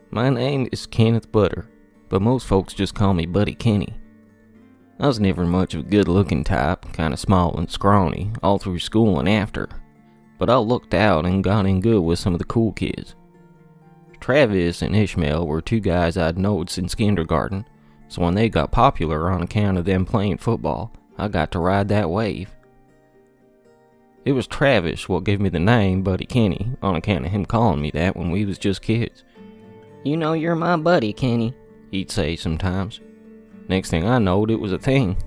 My name is Kenneth Butter, but most folks just call me Buddy Kenny. I was never much of a good-looking type, kinda small and scrawny, all through school and after, but I looked out and got in good with some of the cool kids. Travis and Ishmael were two guys I'd known since kindergarten, so when they got popular on account of them playing football, I got to ride that wave. It was Travis what gave me the name Buddy Kenny, on account of him calling me that when we was just kids. "You know you're my buddy, Kenny," he'd say sometimes. Next thing I knowed, it was a thing.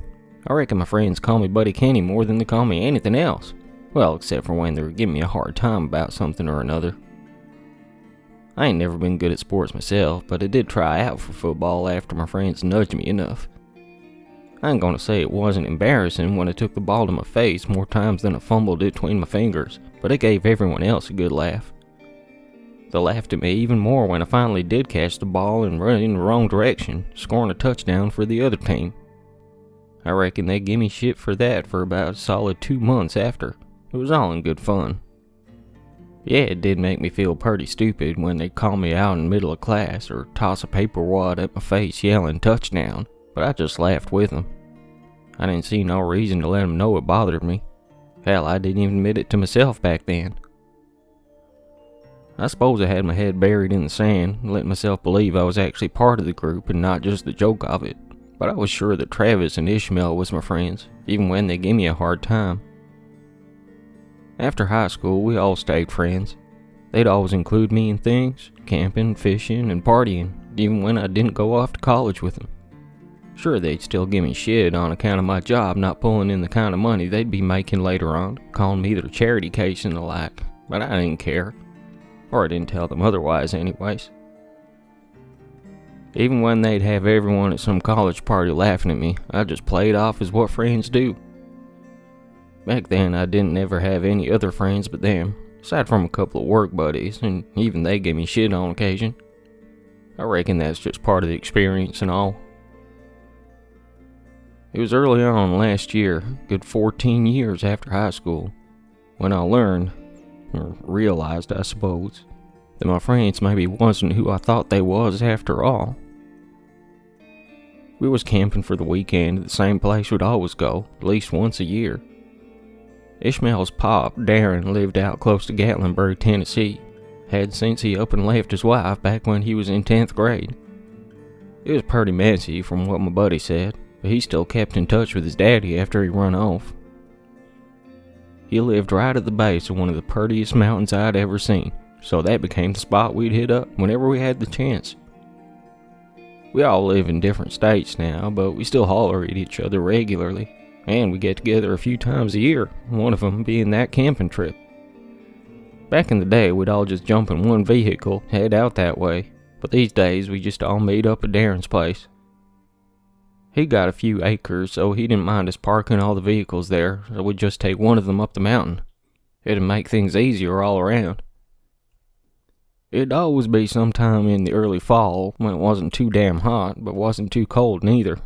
I reckon my friends call me Buddy Kenny more than they call me anything else. Well, except for when they were giving me a hard time about something or another. I ain't never been good at sports myself, but I did try out for football after my friends nudged me enough. I ain't gonna say it wasn't embarrassing when I took the ball to my face more times than I fumbled it between my fingers, but it gave everyone else a good laugh. They laughed at me even more when I finally did catch the ball and run in the wrong direction, scoring a touchdown for the other team. I reckon they gave me shit for that for about a solid 2 months after. It was all in good fun. Yeah, it did make me feel pretty stupid when they'd call me out in the middle of class or toss a paper wad at my face yelling touchdown, but I just laughed with them. I didn't see no reason to let them know it bothered me. Hell, I didn't even admit it to myself back then. I suppose I had my head buried in the sand, letting myself believe I was actually part of the group and not just the joke of it, but I was sure that Travis and Ishmael was my friends, even when they gave me a hard time. After high school, we all stayed friends. They'd always include me in things, camping, fishing, and partying, even when I didn't go off to college with them. Sure, they'd still give me shit on account of my job not pulling in the kind of money they'd be making later on, calling me their charity case and the like, but I didn't care. Or I didn't tell them otherwise anyways. Even when they'd have everyone at some college party laughing at me, I just played off as what friends do. Back then, I didn't ever have any other friends but them, aside from a couple of work buddies, and even they gave me shit on occasion. I reckon that's just part of the experience and all. It was early on last year, good 14 years after high school, when I learned, or realized I suppose, that my friends maybe wasn't who I thought they was after all. We was camping for the weekend at the same place we'd always go, at least once a year. Ishmael's pop, Darren, lived out close to Gatlinburg, Tennessee. Had since he up and left his wife back when he was in 10th grade. It was pretty messy from what my buddy said, but he still kept in touch with his daddy after he run off. He lived right at the base of one of the prettiest mountains I'd ever seen, so that became the spot we'd hit up whenever we had the chance. We all live in different states now, but we still holler at each other regularly. And we get together a few times a year, one of them being that camping trip. Back in the day, we'd all just jump in one vehicle, head out that way, but these days we just all meet up at Darren's place. He got a few acres, so he didn't mind us parking all the vehicles there, so we'd just take one of them up the mountain. It'd make things easier all around. It'd always be sometime in the early fall, when it wasn't too damn hot, but wasn't too cold neither.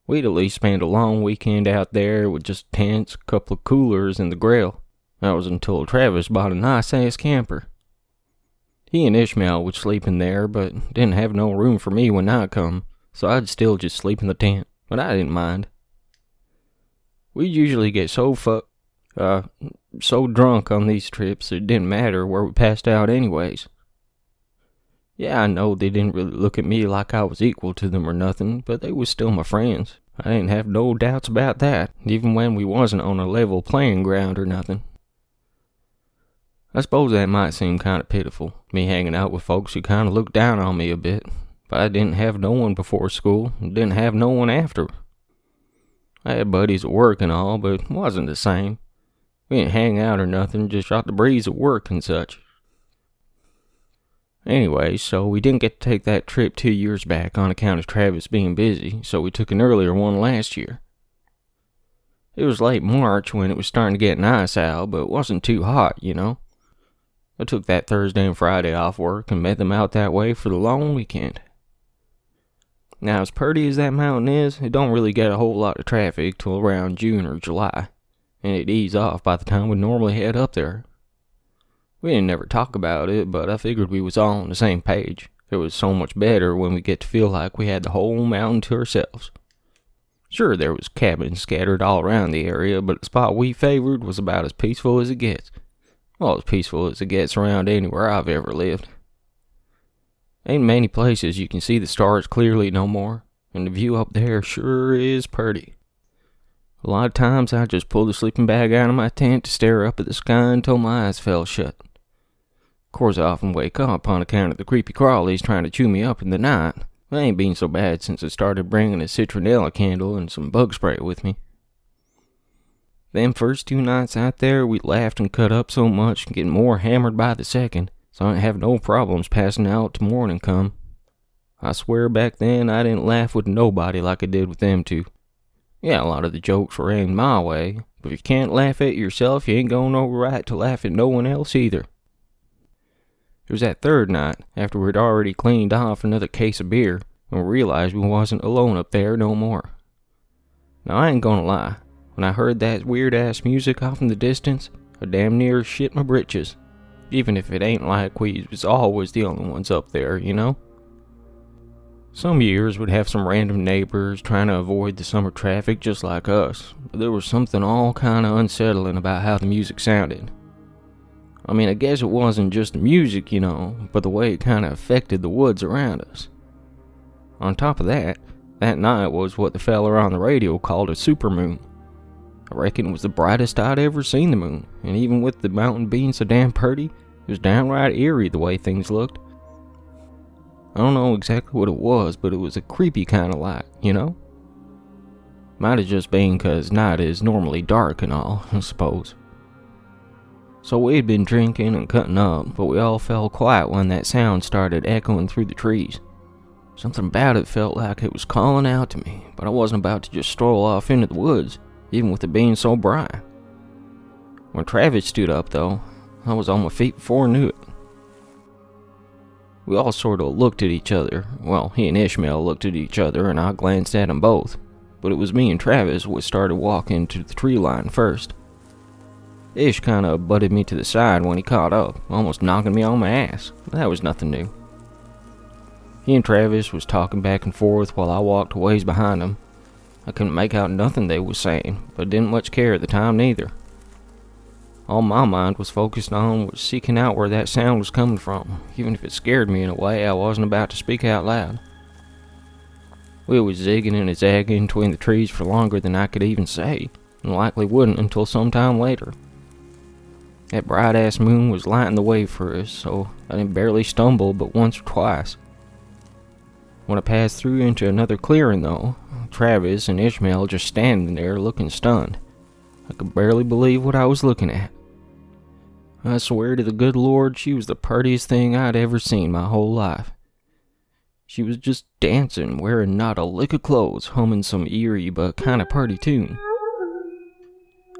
We'd at least spend a long weekend out there with just tents, a couple of coolers, and the grill. That was until Travis bought a nice-ass camper. He and Ishmael would sleep in there, but didn't have no room for me when night come, so I'd still just sleep in the tent, but I didn't mind. We'd usually get so drunk on these trips it didn't matter where we passed out anyways. Yeah, I know they didn't really look at me like I was equal to them or nothing, but they was still my friends. I didn't have no doubts about that, even when we wasn't on a level playing ground or nothing. I suppose that might seem kinda pitiful, me hanging out with folks who kinda looked down on me a bit, but I didn't have no one before school, and didn't have no one after. I had buddies at work and all, but it wasn't the same. We didn't hang out or nothing, just shot the breeze at work and such. Anyway, so we didn't get to take that trip 2 years back on account of Travis being busy, so we took an earlier one last year. It was late March when it was starting to get nice out, but it wasn't too hot, you know. I took that Thursday and Friday off work and met them out that way for the long weekend. Now, as pretty as that mountain is, it don't really get a whole lot of traffic till around June or July, and it'd ease off by the time we'd normally head up there. We didn't never talk about it, but I figured we was all on the same page. It was so much better when we get to feel like we had the whole mountain to ourselves. Sure, there was cabins scattered all around the area, but the spot we favored was about as peaceful as it gets. Well, as peaceful as it gets around anywhere I've ever lived. Ain't many places you can see the stars clearly no more, and the view up there sure is pretty. A lot of times I just pull the sleeping bag out of my tent to stare up at the sky until my eyes fell shut. Of course, I often wake up on account of the creepy crawlies trying to chew me up in the night. They ain't been so bad since I started bringing a citronella candle and some bug spray with me. Them first 2 nights out there, we laughed and cut up so much, getting more hammered by the second, so I didn't have no problems passing out till morning come. I swear back then I didn't laugh with nobody like I did with them two. Yeah, a lot of the jokes were aimed my way, but if you can't laugh at yourself, you ain't got no right to laugh at no one else either. It was that third night, after we'd already cleaned off another case of beer, and we realized we wasn't alone up there no more. Now I ain't gonna lie, when I heard that weird-ass music off in the distance, I damn near shit my britches. Even if it ain't like we was always the only ones up there, you know? Some years we'd have some random neighbors trying to avoid the summer traffic just like us, but there was something all kinda unsettling about how the music sounded. I mean, I guess it wasn't just the music, you know, but the way it kinda affected the woods around us. On top of that, that night was what the feller on the radio called a supermoon. I reckon it was the brightest I'd ever seen the moon, and even with the mountain being so damn pretty, it was downright eerie the way things looked. I don't know exactly what it was, but it was a creepy kind of light, you know? Might have just been 'cause night is normally dark and all, I suppose. So we'd been drinking and cutting up, but we all fell quiet when that sound started echoing through the trees. Something about it felt like it was calling out to me, but I wasn't about to just stroll off into the woods, even with it being so bright. When Travis stood up, though, I was on my feet before I knew it. We all sort of looked at each other. Well, he and Ishmael looked at each other, and I glanced at them both. But it was me and Travis what started walking to the tree line first. Ish kinda butted me to the side when he caught up, almost knocking me on my ass. That was nothing new. He and Travis was talking back and forth while I walked a ways behind them. I couldn't make out nothing they was saying, but didn't much care at the time neither. All my mind was focused on was seeking out where that sound was coming from, even if it scared me in a way I wasn't about to speak out loud. We was zigging and zagging between the trees for longer than I could even say, and likely wouldn't until sometime later. That bright-ass moon was lighting the way for us, so I didn't barely stumble but once or twice. When I passed through into another clearing, though, Travis and Ishmael just standing there looking stunned. I could barely believe what I was looking at. I swear to the good Lord, she was the prettiest thing I'd ever seen my whole life. She was just dancing, wearing not a lick of clothes, humming some eerie but kinda pretty tune.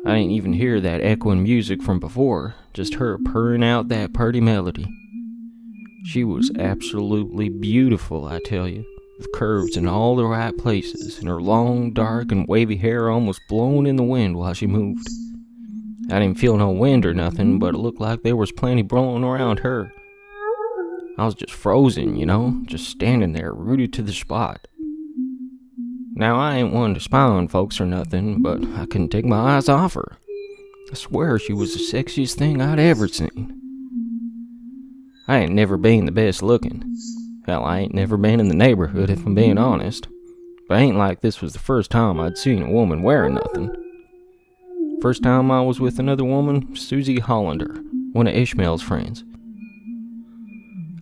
I didn't even hear that echoing music from before, just her purring out that pretty melody. She was absolutely beautiful, I tell you, with curves in all the right places, and her long, dark, and wavy hair almost blowing in the wind while she moved. I didn't feel no wind or nothing, but it looked like there was plenty blowing around her. I was just frozen, you know, just standing there, rooted to the spot. Now, I ain't one to spy on folks or nothing, but I couldn't take my eyes off her. I swear she was the sexiest thing I'd ever seen. I ain't never been the best looking. Hell, I ain't never been in the neighborhood if I'm being honest. But ain't like this was the first time I'd seen a woman wearing nothing. First time I was with another woman, Susie Hollander, one of Ishmael's friends.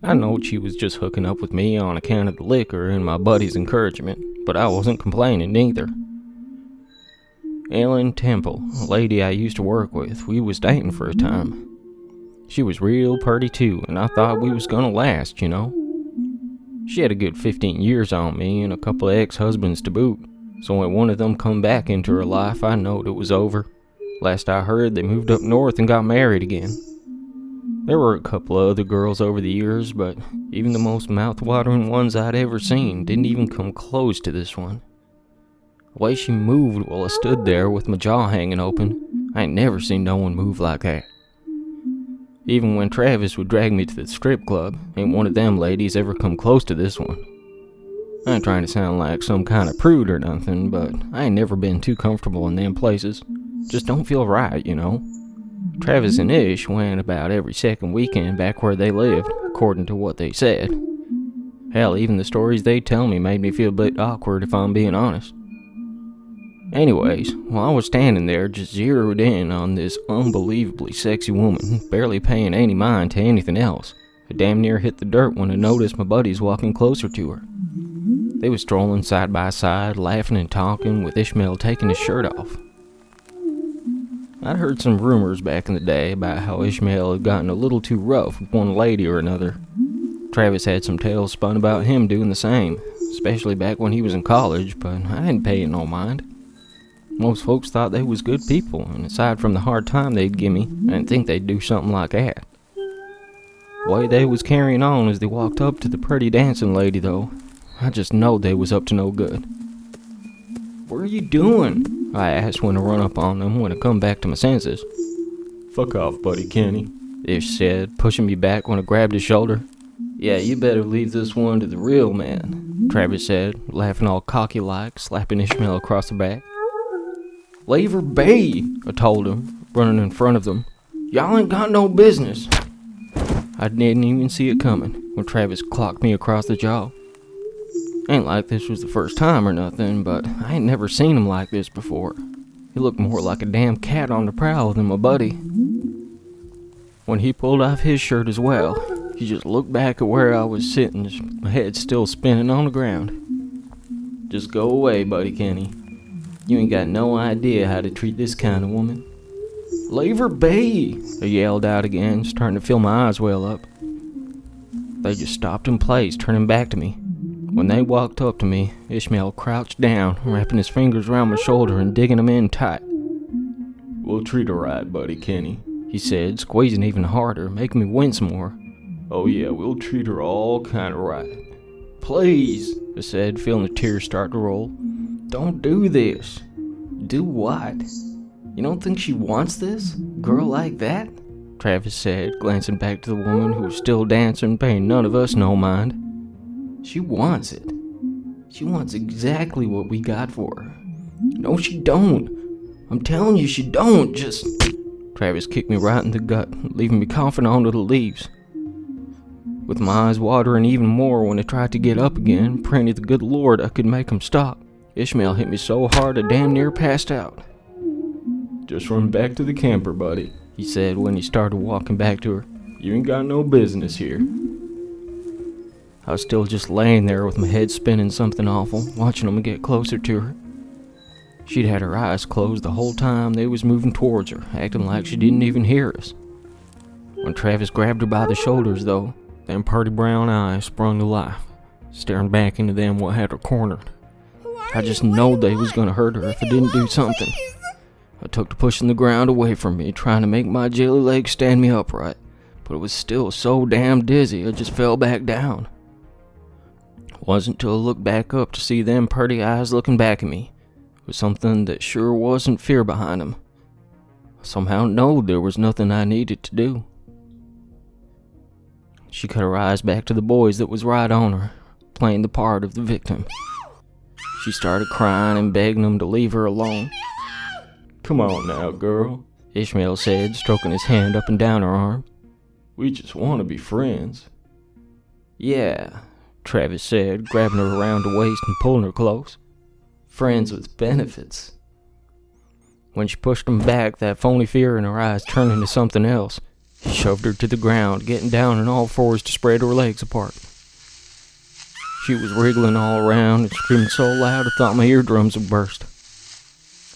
I knowed she was just hooking up with me on account of the liquor and my buddy's encouragement, but I wasn't complaining neither. Ellen Temple, a lady I used to work with, we was dating for a time. She was real pretty too, and I thought we was gonna last, you know. She had a good 15 years on me and a couple of ex-husbands to boot, so when one of them come back into her life, I knowed it was over. Last I heard, they moved up north and got married again. There were a couple of other girls over the years, but even the most mouth-watering ones I'd ever seen didn't even come close to this one. The way she moved while I stood there with my jaw hanging open, I ain't never seen no one move like that. Even when Travis would drag me to the strip club, ain't one of them ladies ever come close to this one. I ain't trying to sound like some kind of prude or nothing, but I ain't never been too comfortable in them places. Just don't feel right, you know. Travis and Ish went about every second weekend back where they lived, according to what they said. Hell, even the stories they tell me made me feel a bit awkward if I'm being honest. Anyways, while I was standing there just zeroed in on this unbelievably sexy woman, barely paying any mind to anything else, I damn near hit the dirt when I noticed my buddies walking closer to her. They was strolling side by side, laughing and talking, with Ishmael taking his shirt off. I'd heard some rumors back in the day about how Ishmael had gotten a little too rough with one lady or another. Travis had some tales spun about him doing the same, especially back when he was in college, but I didn't pay it no mind. Most folks thought they was good people, and aside from the hard time they'd give me, I didn't think they'd do something like that. The way they was carrying on as they walked up to the pretty dancing lady, though, I just knowed they was up to no good. "What are you doing?" I asked when I run up on them when I come back to my senses. "Fuck off, buddy Kenny," Ish said, pushing me back when I grabbed his shoulder. "Yeah, you better leave this one to the real man," Travis said, laughing all cocky-like, slapping Ishmael across the back. "Leave her be," I told him, running in front of them. "Y'all ain't got no business." I didn't even see it coming when Travis clocked me across the jaw. Ain't like this was the first time or nothing, but I ain't never seen him like this before. He looked more like a damn cat on the prowl than my buddy. When he pulled off his shirt as well, he just looked back at where I was sitting, my head still spinning on the ground. "Just go away, buddy Kenny. You ain't got no idea how to treat this kind of woman." "Leave her be," I yelled out again, starting to feel my eyes well up. They just stopped in place, turning back to me. When they walked up to me, Ishmael crouched down, wrapping his fingers around my shoulder and digging them in tight. "We'll treat her right, buddy Kenny," he said, squeezing even harder, making me wince more. "Oh yeah, we'll treat her all kind of right." "Please," I said, feeling the tears start to roll. "Don't do this." "Do what? You don't think she wants this? Girl like that?" Travis said, glancing back to the woman who was still dancing, paying none of us no mind. "She wants it. She wants exactly what we got for her." "No, she don't. I'm telling you she don't. Just..." Travis kicked me right in the gut, leaving me coughing onto the leaves. With my eyes watering even more when I tried to get up again, praying to the good Lord I could make him stop, Ishmael hit me so hard I damn near passed out. "Just run back to the camper, buddy," he said when he started walking back to her. "You ain't got no business here." I was still just laying there with my head spinning something awful, watching him get closer to her. She'd had her eyes closed the whole time they was moving towards her, acting like she didn't even hear us. When Travis grabbed her by the shoulders, though, them pretty brown eyes sprung to life, staring back into them what had her cornered. I just knowed they was gonna hurt her if I didn't do something. I took to pushing the ground away from me, trying to make my jelly legs stand me upright, but it was still so damn dizzy I just fell back down. It wasn't till I looked back up to see them pretty eyes looking back at me, with something that sure wasn't fear behind them. I somehow knowed there was nothing I needed to do. She cut her eyes back to the boys that was right on her, playing the part of the victim. She started crying and begging them to leave her alone. "Come on now, girl," Ishmael said, stroking his hand up and down her arm. "We just want to be friends." "Yeah," Travis said, grabbing her around the waist and pulling her close. "Friends with benefits." When she pushed him back, that phony fear in her eyes turned into something else. He shoved her to the ground, getting down on all fours to spread her legs apart. She was wriggling all around and screaming so loud I thought my eardrums would burst.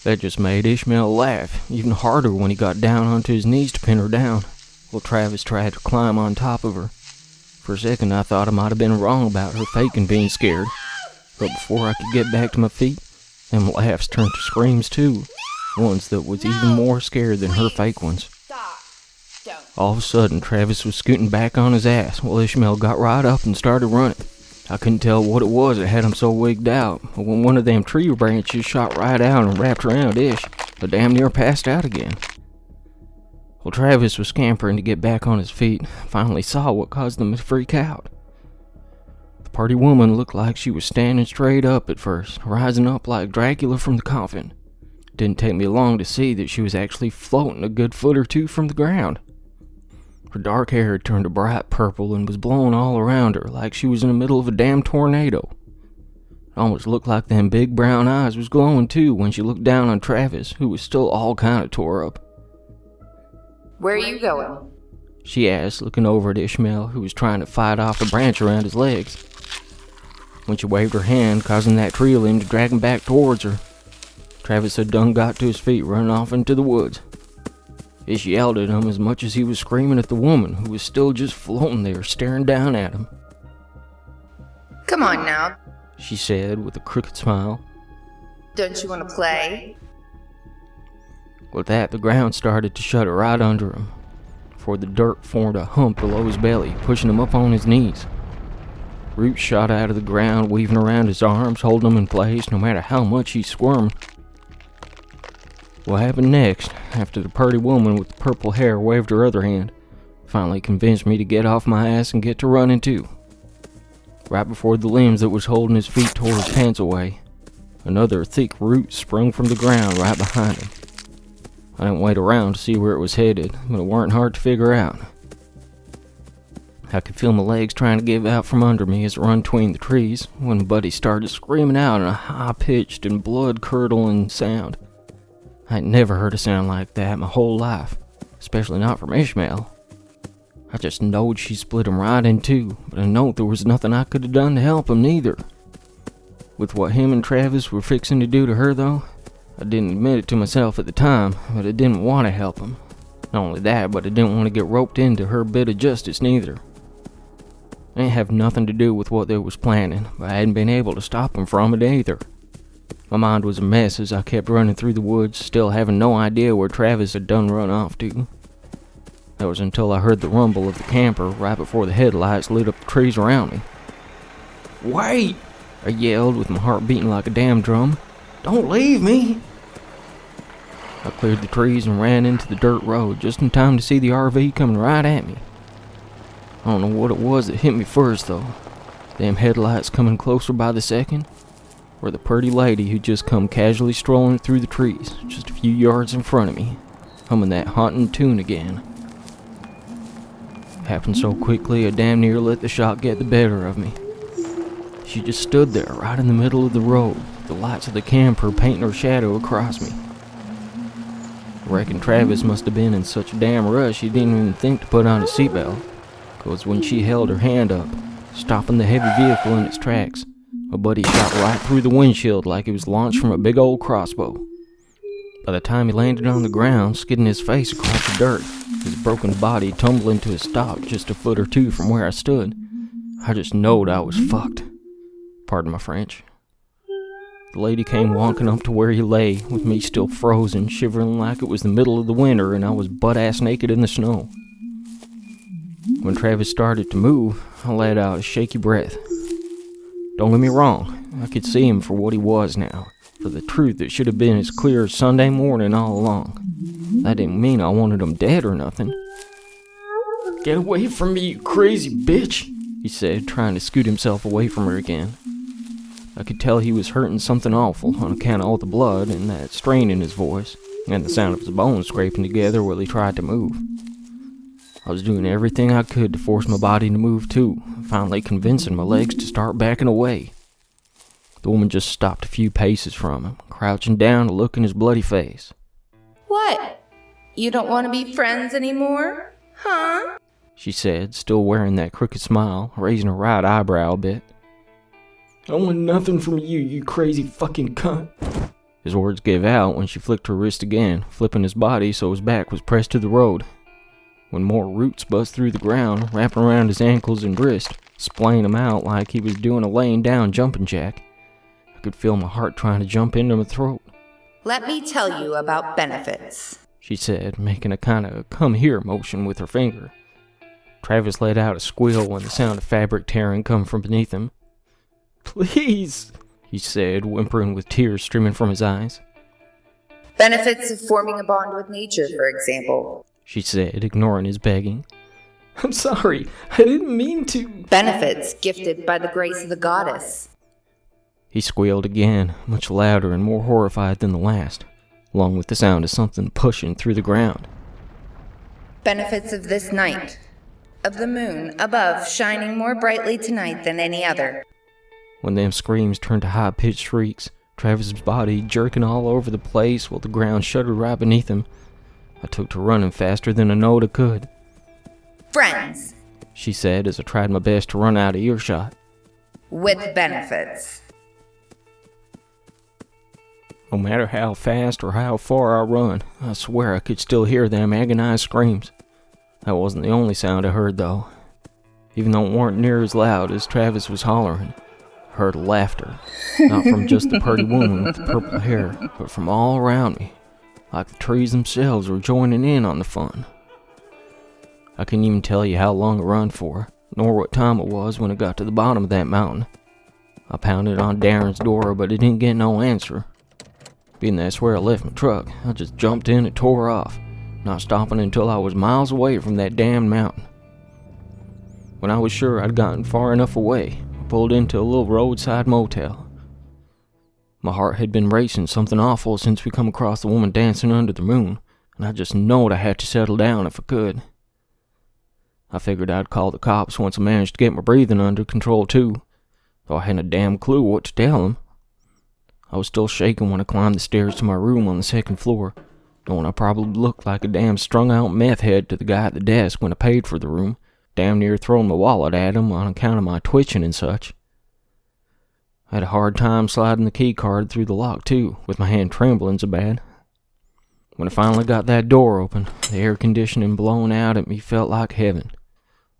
That just made Ishmael laugh, even harder when he got down onto his knees to pin her down, while Travis tried to climb on top of her. For a second I thought I might have been wrong about her faking being scared, but before I could get back to my feet, them laughs turned to screams too, ones that was even more scared than her fake ones. All of a sudden, Travis was scooting back on his ass while Ishmael got right up and started running. I couldn't tell what it was that had him so wigged out, but when one of them tree branches shot right out and wrapped around Ish, I damn near passed out again. Well, Travis was scampering to get back on his feet, finally saw what caused him to freak out. The party woman looked like she was standing straight up at first, rising up like Dracula from the coffin. Didn't take me long to see that she was actually floating a good foot or two from the ground. Her dark hair had turned a bright purple and was blowing all around her like she was in the middle of a damn tornado. It almost looked like them big brown eyes was glowing too when she looked down on Travis, who was still all kind of tore up. "Where are you going?" she asked, looking over at Ishmael, who was trying to fight off a branch around his legs. When she waved her hand, causing that tree limb to drag him back towards her, Travis had done got to his feet, running off into the woods. Ish yelled at him as much as he was screaming at the woman, who was still just floating there, staring down at him. "Come on now," she said with a crooked smile. "Don't you want to play?" With that, the ground started to shudder right under him, for the dirt formed a hump below his belly, pushing him up on his knees. Roots shot out of the ground, weaving around his arms, holding him in place no matter how much he squirmed. What happened next, after the purty woman with the purple hair waved her other hand, finally convinced me to get off my ass and get to running too. Right before the limbs that was holding his feet tore his pants away, another thick root sprung from the ground right behind him. I didn't wait around to see where it was headed, but it weren't hard to figure out. I could feel my legs trying to give out from under me as it run between the trees, when Buddy started screaming out in a high-pitched and blood-curdling sound. I'd never heard a sound like that my whole life, especially not from Ishmael. I just knowed she split him right in two, but I knowed there was nothing I could have done to help him neither. With what him and Travis were fixing to do to her, though, I didn't admit it to myself at the time, but I didn't want to help him. Not only that, but I didn't want to get roped into her bit of justice neither. It didn't have nothing to do with what they was planning, but I hadn't been able to stop them from it either. My mind was a mess as I kept running through the woods, still having no idea where Travis had done run off to. That was until I heard the rumble of the camper right before the headlights lit up the trees around me. "Wait!" I yelled with my heart beating like a damn drum. "Don't leave me!" I cleared the trees and ran into the dirt road just in time to see the RV coming right at me. I don't know what it was that hit me first, though. Them headlights coming closer by the second, or the pretty lady who just come casually strolling through the trees just a few yards in front of me, humming that haunting tune again. It happened so quickly I damn near let the shock get the better of me. She just stood there right in the middle of the road, the lights of the camper painting her shadow across me. I reckon Travis must have been in such a damn rush he didn't even think to put on his seatbelt, because when she held her hand up, stopping the heavy vehicle in its tracks, my buddy shot right through the windshield like he was launched from a big old crossbow. By the time he landed on the ground, skidding his face across the dirt, his broken body tumbling to a stop just a foot or two from where I stood, I just knowed I was fucked. Pardon my French. The lady came walking up to where he lay, with me still frozen, shivering like it was the middle of the winter and I was butt-ass naked in the snow. When Travis started to move, I let out a shaky breath. Don't get me wrong, I could see him for what he was now, for the truth that should have been as clear as Sunday morning all along. That didn't mean I wanted him dead or nothing. "Get away from me, you crazy bitch," he said, trying to scoot himself away from her again. I could tell he was hurting something awful on account of all the blood and that strain in his voice, and the sound of his bones scraping together while he tried to move. I was doing everything I could to force my body to move too, finally convincing my legs to start backing away. The woman just stopped a few paces from him, crouching down to look in his bloody face. "What? You don't want to be friends anymore? Huh?" she said, still wearing that crooked smile, raising her right eyebrow a bit. "I want nothing from you, you crazy fucking cunt." His words gave out when she flicked her wrist again, flipping his body so his back was pressed to the road. When more roots buzzed through the ground, wrapping around his ankles and wrist, splaying him out like he was doing a laying down jumping jack, I could feel my heart trying to jump into my throat. "Let me tell you about benefits," she said, making a kind of come here motion with her finger. Travis let out a squeal when the sound of fabric tearing come from beneath him. "Please," he said, whimpering with tears streaming from his eyes. "Benefits of forming a bond with nature, for example," she said, ignoring his begging. "I'm sorry, I didn't mean to." Benefits gifted by the grace of the goddess. He squealed again, much louder and more horrified than the last, along with the sound of something pushing through the ground. Benefits of this night. Of the moon above shining more brightly tonight than any other. When them screams turned to high-pitched shrieks, Travis's body jerking all over the place while the ground shuddered right beneath him, I took to running faster than I knowed I could. Friends. She said as I tried my best to run out of earshot. With benefits. No matter how fast or how far I run, I swear I could still hear them agonized screams. That wasn't the only sound I heard, though. Even though it weren't near as loud as Travis was hollering, I heard laughter. Not from just the pretty woman with the purple hair, but from all around me, like the trees themselves were joining in on the fun. I couldn't even tell you how long I run for, nor what time it was when I got to the bottom of that mountain. I pounded on Darren's door, but it didn't get no answer. Being that's where I left my truck, I just jumped in and tore off, not stopping until I was miles away from that damned mountain. When I was sure I'd gotten far enough away, I pulled into a little roadside motel. My heart had been racing something awful since we come across the woman dancing under the moon, and I just knowed I had to settle down if I could. I figured I'd call the cops once I managed to get my breathing under control too, though I hadn't a damn clue what to tell them. I was still shaking when I climbed the stairs to my room on the second floor, knowing I probably looked like a damn strung-out meth head to the guy at the desk when I paid for the room, damn near throwing my wallet at him on account of my twitching and such. I had a hard time sliding the key card through the lock too, with my hand trembling so bad. When I finally got that door open, the air conditioning blowing out at me felt like heaven.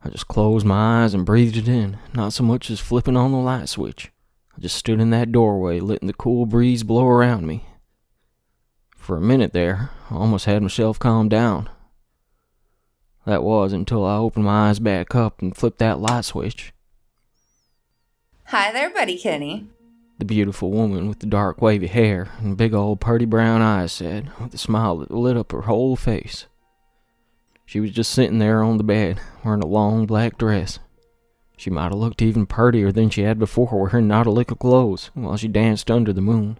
I just closed my eyes and breathed it in, not so much as flipping on the light switch. I just stood in that doorway, letting the cool breeze blow around me. For a minute there, I almost had myself calm down. That was until I opened my eyes back up and flipped that light switch. Hi there, Buddy Kenny. The beautiful woman with the dark wavy hair and big old purty brown eyes said, with a smile that lit up her whole face. She was just sitting there on the bed, wearing a long black dress. She might have looked even purtier than she had before, wearing not a lick of clothes, while she danced under the moon.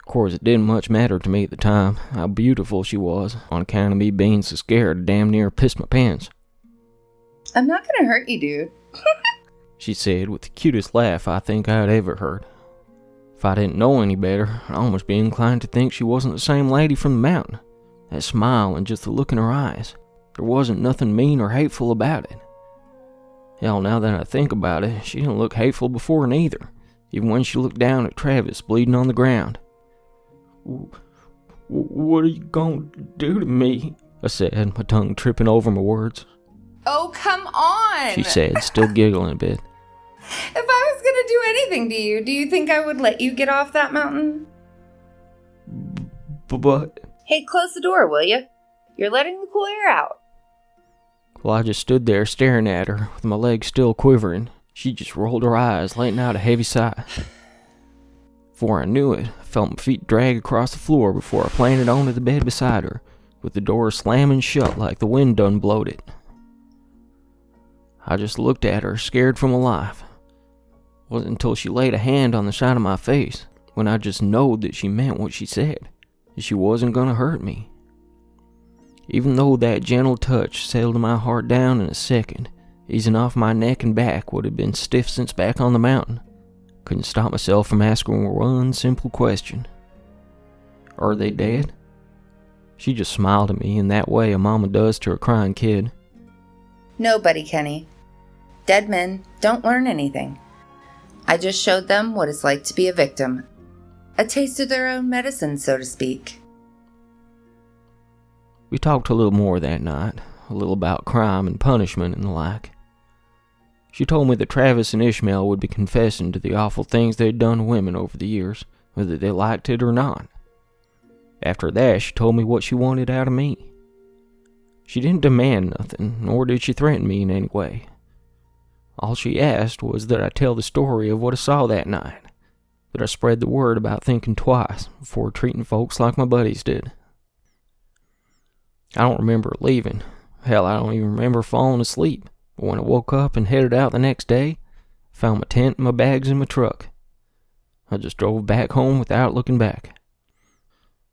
Of course, it didn't much matter to me at the time how beautiful she was, on account of me being so scared I damn near pissed my pants. I'm not gonna hurt you, dude. She said with the cutest laugh I think I'd ever heard. If I didn't know any better, I'd almost be inclined to think she wasn't the same lady from the mountain. That smile and just the look in her eyes. There wasn't nothing mean or hateful about it. Hell, now that I think about it, she didn't look hateful before neither, even when she looked down at Travis bleeding on the ground. "What are you going to do to me?" I said, my tongue tripping over my words. Oh, come on! She said, still giggling a bit. If I was gonna do anything to you, do you think I would let you get off that mountain? But... Hey, close the door, will you? You're letting the cool air out. Well, I just stood there staring at her, with my legs still quivering. She just rolled her eyes, letting out a heavy sigh. Before I knew it, I felt my feet drag across the floor before I planted onto the bed beside her, with the door slamming shut like the wind done blowed it. I just looked at her, scared for my life. It wasn't until she laid a hand on the side of my face, when I just knowed that she meant what she said, that she wasn't gonna hurt me. Even though that gentle touch settled my heart down in a second, easing off my neck and back would have been stiff since back on the mountain, couldn't stop myself from asking one simple question. Are they dead? She just smiled at me in that way a mama does to a crying kid. No, Buddy Kenny. Dead men don't learn anything. I just showed them what it's like to be a victim. A taste of their own medicine, so to speak. We talked a little more that night, a little about crime and punishment and the like. She told me that Travis and Ishmael would be confessing to the awful things they'd done to women over the years, whether they liked it or not. After that, she told me what she wanted out of me. She didn't demand nothing, nor did she threaten me in any way. All she asked was that I tell the story of what I saw that night, that I spread the word about thinking twice before treating folks like my buddies did. I don't remember leaving. Hell, I don't even remember falling asleep. But when I woke up and headed out the next day, I found my tent and my bags in my truck. I just drove back home without looking back.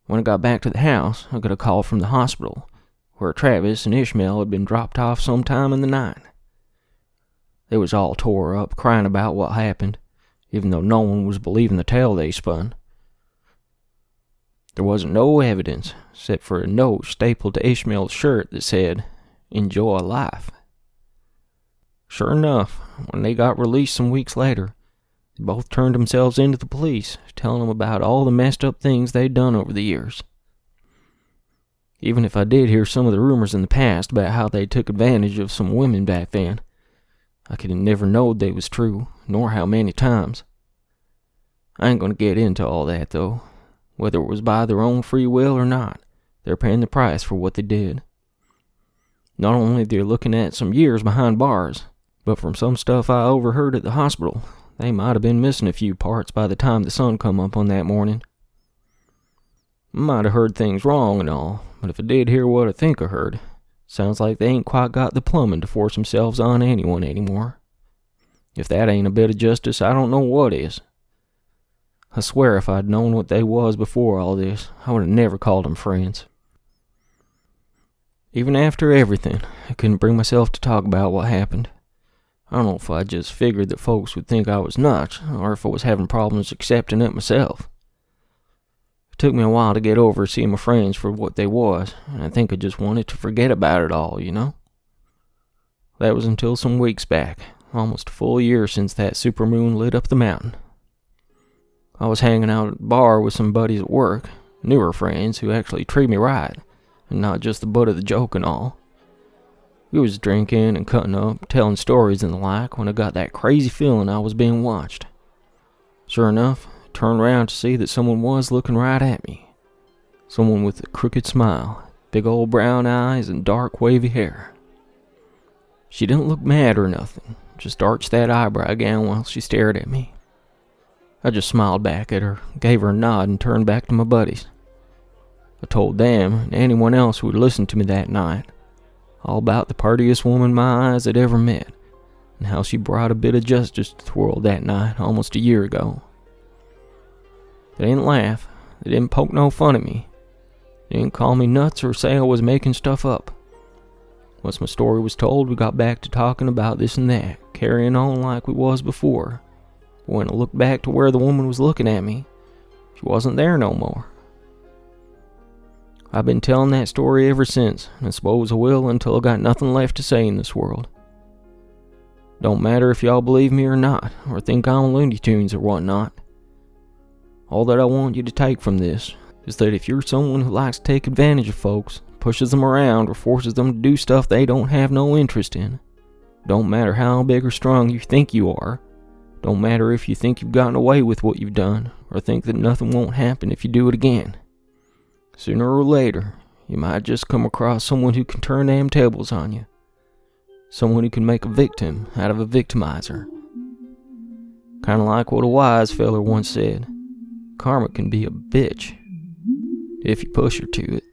When I got back to the house, I got a call from the hospital, where Travis and Ishmael had been dropped off sometime in the night. They was all tore up, crying about what happened, even though no one was believing the tale they spun. There wasn't no evidence, except for a note stapled to Ishmael's shirt that said, "Enjoy life." Sure enough, when they got released some weeks later, they both turned themselves into the police, telling them about all the messed up things they'd done over the years. Even if I did hear some of the rumors in the past about how they took advantage of some women back then, I could have never knowed they was true, nor how many times. I ain't gonna get into all that, though. Whether it was by their own free will or not, they're paying the price for what they did. Not only they're looking at some years behind bars, but from some stuff I overheard at the hospital, they might have been missing a few parts by the time the sun come up on that morning. I might have heard things wrong and all, but if I did hear what I think I heard, sounds like they ain't quite got the plumbing to force themselves on anyone anymore. If that ain't a bit of justice, I don't know what is. I swear if I'd known what they was before all this, I would have never called them friends. Even after everything, I couldn't bring myself to talk about what happened. I don't know if I just figured that folks would think I was nuts, or if I was having problems accepting it myself. It took me a while to get over seeing my friends for what they was, and I think I just wanted to forget about it all, you know? That was until some weeks back, almost a full year since that supermoon lit up the mountain. I was hanging out at the bar with some buddies at work, newer friends who actually treat me right, and not just the butt of the joke and all. We was drinking and cutting up, telling stories and the like, when I got that crazy feeling I was being watched. Sure enough, I turned around to see that someone was looking right at me. Someone with a crooked smile, big old brown eyes, and dark wavy hair. She didn't look mad or nothing, just arched that eyebrow again while she stared at me. I just smiled back at her, gave her a nod, and turned back to my buddies. I told them, and anyone else who would listen to me that night, all about the purtiest woman my eyes had ever met, and how she brought a bit of justice to the world that night almost a year ago. They didn't laugh, they didn't poke no fun at me, they didn't call me nuts or say I was making stuff up. Once my story was told, we got back to talking about this and that, carrying on like we was before. But when I looked back to where the woman was looking at me, she wasn't there no more. I've been telling that story ever since, and I suppose I will until I got nothing left to say in this world. Don't matter if y'all believe me or not, or think I'm Looney Tunes or whatnot. All that I want you to take from this is that if you're someone who likes to take advantage of folks, pushes them around, or forces them to do stuff they don't have no interest in, don't matter how big or strong you think you are, don't matter if you think you've gotten away with what you've done, or think that nothing won't happen if you do it again. Sooner or later, you might just come across someone who can turn them tables on you. Someone who can make a victim out of a victimizer. Kinda like what a wise feller once said, karma can be a bitch if you push her to it.